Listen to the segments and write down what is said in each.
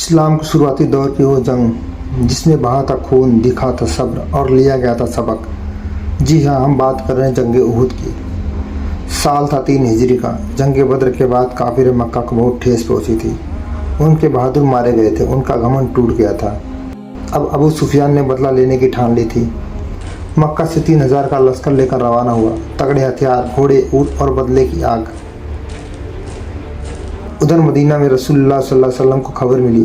इस्लाम के शुरुआती दौर की वो जंग जिसमें बहा था खून, दिखा था सब्र और लिया गया था सबक। जी हाँ, हम बात कर रहे हैं जंग उहुद की। साल था 3 हिजरी का। जंग बद्र के बाद काफिर मक्का को बहुत ठेस पहुंची थी। उनके बहादुर मारे गए थे, उनका घमंड टूट गया था। अब अबू सुफियान ने बदला लेने की ठान ली थी। मक्का से 3000 का लश्कर लेकर रवाना हुआ, तगड़े हथियार, घोड़े, ऊंट और बदले की आग। उधर मदीना में रसूलुल्लाह सल्लल्लाहु अलैहि वसल्लम को खबर मिली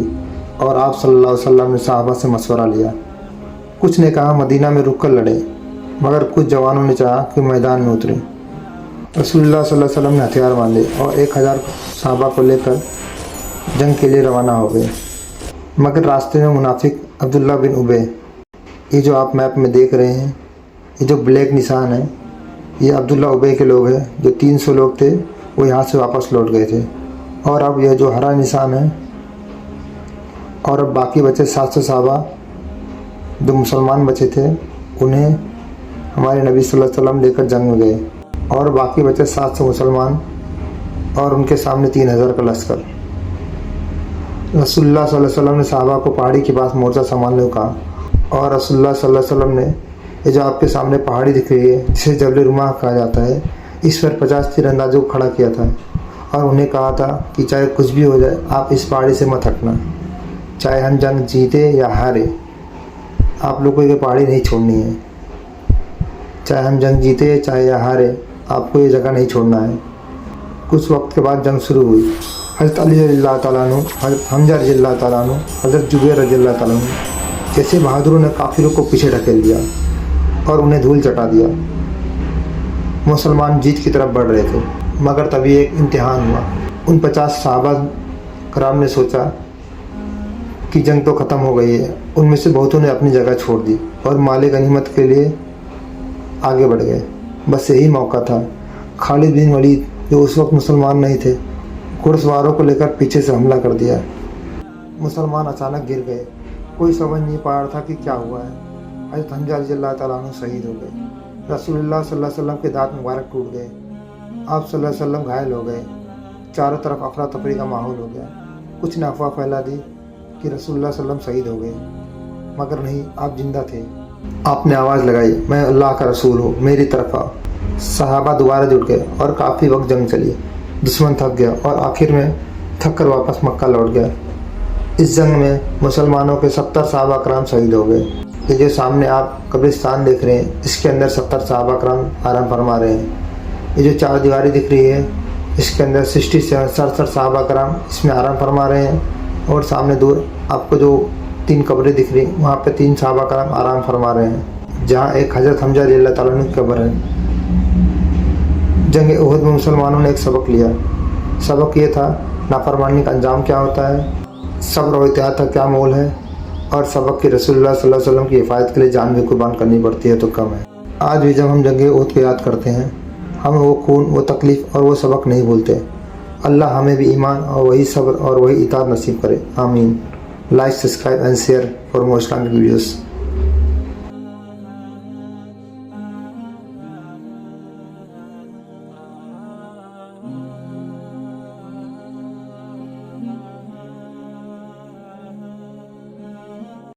और आप सल्लल्लाहु अलैहि वसल्लम ने सहाबा से मशवरा लिया। कुछ ने कहा मदीना में रुक कर लड़े, मगर कुछ जवानों ने चाहा कि मैदान में उतरें। रसूलुल्लाह सल्लल्लाहु अलैहि वसल्लम ने हथियार बांधे और 1000 सहाबा को लेकर जंग के लिए रवाना हो गए। मगर रास्ते में मुनाफिक अब्दुल्ला बिन उबे, ये जो आप मैप में देख रहे हैं, ये जो ब्लैक निशान है, ये अब्दुल्ला उबे के लोग हैं। जो 300 लोग थे वो यहाँ से वापस लौट गए थे। और अब यह जो हरा निशान है, और अब बाकी बचे 700 सहाबा जो मुसलमान बचे थे, उन्हें हमारे नबी सल्लल्लाहु अलैहि वसल्लम लेकर जंग में गए। और बाकी बचे 700 मुसलमान और उनके सामने 3000 का लश्कर। रसूलुल्लाह सल्लल्लाहु अलैहि वसल्लम ने सहाबा को पहाड़ी के पास मोर्चा संभालने को कहा। और रसूलुल्लाह सल्लल्लाहु अलैहि वसल्लम ने ये जो आपके सामने पहाड़ी दिख रही है, जिसे जबल रुमाह कहा जाता है, इस पर 50 तीरंदाजों को खड़ा किया था और उन्हें कहा था कि चाहे कुछ भी हो जाए, आप इस पहाड़ी से मत हटना। चाहे हम जंग जीते या हारे, आप लोगों को ये पहाड़ी नहीं छोड़नी है। चाहे हम जंग जीते चाहे या हारे, आपको ये जगह नहीं छोड़ना है। कुछ वक्त के बाद जंग शुरू हुई। हज़रत अली रज़ियल्लाहु तआला अन्हु, हज़रत हमज़ा रज़ियल्लाहु तआला अन्हु, हज़रत जुबैर रज़ियल्लाहु तआला अन्हु जैसे बहादुरों ने काफिरों को पीछे ढकेल दिया और उन्हें धूल चटा दिया। मुसलमान जीत की तरफ बढ़ रहे थे, मगर तभी एक इम्तिहान हुआ। उन 50 सहाबा कराम ने सोचा कि जंग तो ख़त्म हो गई है। उनमें से बहुतों ने अपनी जगह छोड़ दी और माले गनीमत के लिए आगे बढ़ गए। बस यही मौका था। खालिद बिन वलीद, जो उस वक्त मुसलमान नहीं थे, घुड़सवारों को लेकर पीछे से हमला कर दिया। मुसलमान अचानक गिर गए। कोई समझ नहीं पा रहा था कि क्या हुआ है। हज़रत हमज़ा रज़ियल्लाहु तआला अन्हु शहीद हो गए। रसूलुल्लाह सल्लल्लाहु अलैहि वसल्लम के दांत मुबारक टूट गए। आप सल्लल्लाहु अलैहि वसल्लम घायल हो गए। चारों तरफ अफरा तफरी का माहौल हो गया। कुछ ने अफवाह फैला दी कि रसूलुल्लाह सल्लल्लाहु अलैहि वसल्लम शहीद हो गए, मगर नहीं, आप जिंदा थे। आपने आवाज़ लगाई, मैं अल्लाह का रसूल हूँ, मेरी तरफ आओ। सहाबा दोबारा जुट गए और काफ़ी वक्त जंग चली। दुश्मन थक गया और आखिर में थक कर वापस मक्का लौट गया। इस जंग में मुसलमानों के 70 सहाबा कराम शहीद हो गए। ये जो सामने आप कब्रिस्तान देख रहे हैं, इसके अंदर 70 सहाबा कराम आराम फरमा रहे हैं। ये जो 4 दीवारी दिख रही है, इसके अंदर 67 सहाबा कराम इसमें आराम फरमा रहे हैं। और सामने दूर आपको जो 3 कब्रें दिख रही हैं, वहाँ पे 3 सहाबा कराम आराम फरमा रहे हैं, जहाँ एक हज़रत हमज़ा रज़ियल्लाहु तआला अन्हु की कब्र है। जंग उहुद में मुसलमानों ने एक सबक लिया। सबक ये था, नाफरमानी का अंजाम क्या होता है, सब्र और इत्तेआत का क्या मोल है, और सबक की रसूलुल्लाह सल्लल्लाहु अलैहि वसल्लम की हिफाजत के लिए जान भी कुर्बान करनी पड़ती है तो कम है। आज भी जब हम जंग उहुद को याद करते हैं, हम वो खून, वो तकलीफ़ और वो सबक नहीं भूलते। अल्लाह हमें भी ईमान और वही सब्र और वही इताअत नसीब करे। आमीन। Like, subscribe and share for more Islamic videos.